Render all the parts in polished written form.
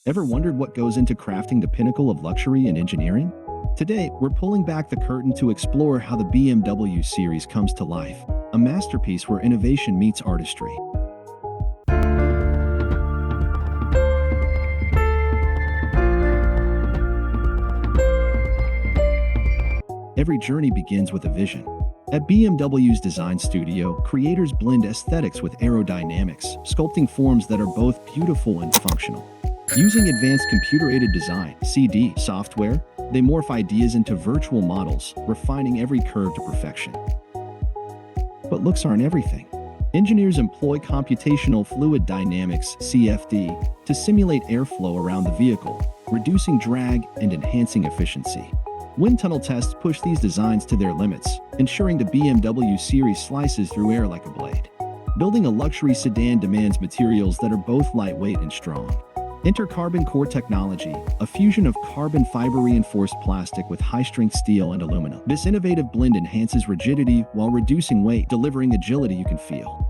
Ever wondered what goes into crafting the pinnacle of luxury and engineering? Today, we're pulling back the curtain to explore how the BMW series comes to life, a masterpiece where innovation meets artistry. Every journey begins with a vision. At BMW's design studio, creators blend aesthetics with aerodynamics, sculpting forms that are both beautiful and functional. Using advanced computer-aided design (CD) software, they morph ideas into virtual models, refining every curve to perfection. But looks aren't everything. Engineers employ computational fluid dynamics (CFD) to simulate airflow around the vehicle, reducing drag and enhancing efficiency. Wind tunnel tests push these designs to their limits, ensuring the BMW series slices through air like a blade. Building a luxury sedan demands materials that are both lightweight and strong. Enter carbon core technology, a fusion of carbon fiber-reinforced plastic with high-strength steel and aluminum. This innovative blend enhances rigidity while reducing weight, delivering agility you can feel.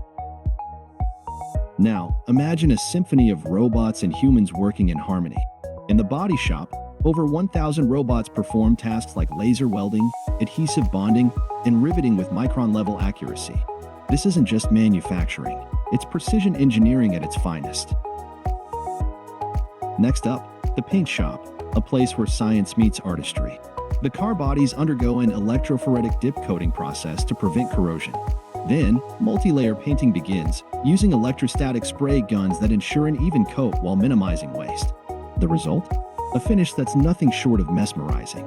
Now, imagine a symphony of robots and humans working in harmony. In the body shop, over 1,000 robots perform tasks like laser welding, adhesive bonding, and riveting with micron-level accuracy. This isn't just manufacturing, it's precision engineering at its finest. Next up, the paint shop, a place where science meets artistry. The car bodies undergo an electrophoretic dip coating process to prevent corrosion. Then, multi-layer painting begins, using electrostatic spray guns that ensure an even coat while minimizing waste. The result? A finish that's nothing short of mesmerizing.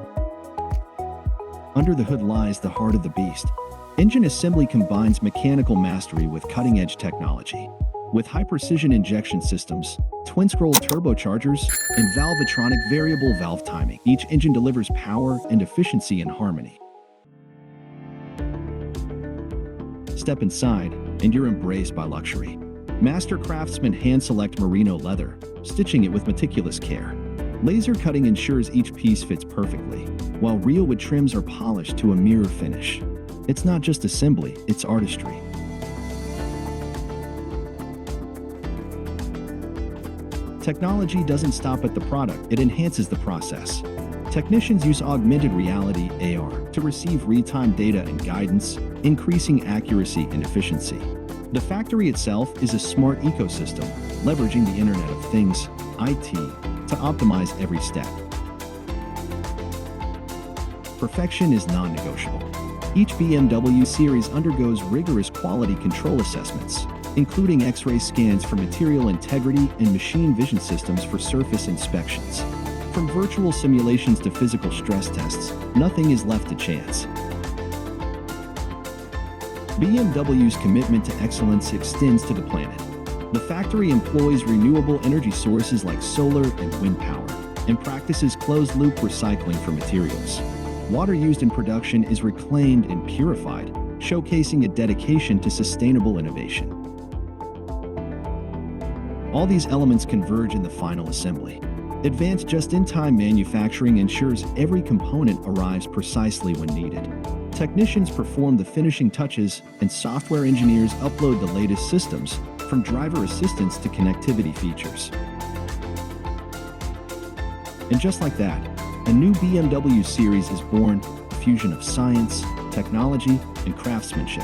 Under the hood lies the heart of the beast. Engine assembly combines mechanical mastery with cutting-edge technology. With high-precision injection systems, twin-scroll turbochargers, and valvetronic variable valve timing, each engine delivers power and efficiency in harmony. Step inside, and you're embraced by luxury. Master craftsmen hand-select merino leather, stitching it with meticulous care. Laser cutting ensures each piece fits perfectly, while real wood trims are polished to a mirror finish. It's not just assembly, it's artistry. Technology doesn't stop at the product, it enhances the process. Technicians use augmented reality (AR) to receive real-time data and guidance, increasing accuracy and efficiency. The factory itself is a smart ecosystem, leveraging the Internet of Things (IT) to optimize every step. Perfection is non-negotiable. Each BMW series undergoes rigorous quality control assessments, including X-ray scans for material integrity and machine vision systems for surface inspections. From virtual simulations to physical stress tests, nothing is left to chance. BMW's commitment to excellence extends to the planet. The factory employs renewable energy sources like solar and wind power, and practices closed-loop recycling for materials. Water used in production is reclaimed and purified, showcasing a dedication to sustainable innovation. All these elements converge in the final assembly. Advanced just-in-time manufacturing ensures every component arrives precisely when needed. Technicians perform the finishing touches, and software engineers upload the latest systems, from driver assistance to connectivity features. And just like that, a new BMW series is born, a fusion of science, technology, and craftsmanship.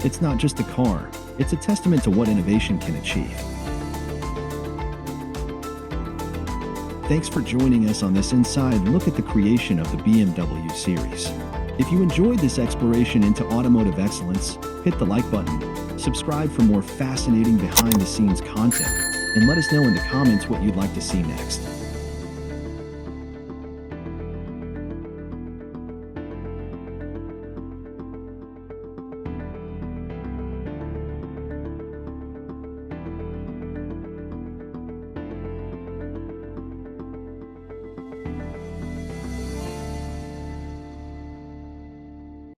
It's not just a car, it's a testament to what innovation can achieve. Thanks for joining us on this inside look at the creation of the BMW series. If you enjoyed this exploration into automotive excellence, hit the like button, subscribe for more fascinating behind-the-scenes content, and let us know in the comments what you'd like to see next.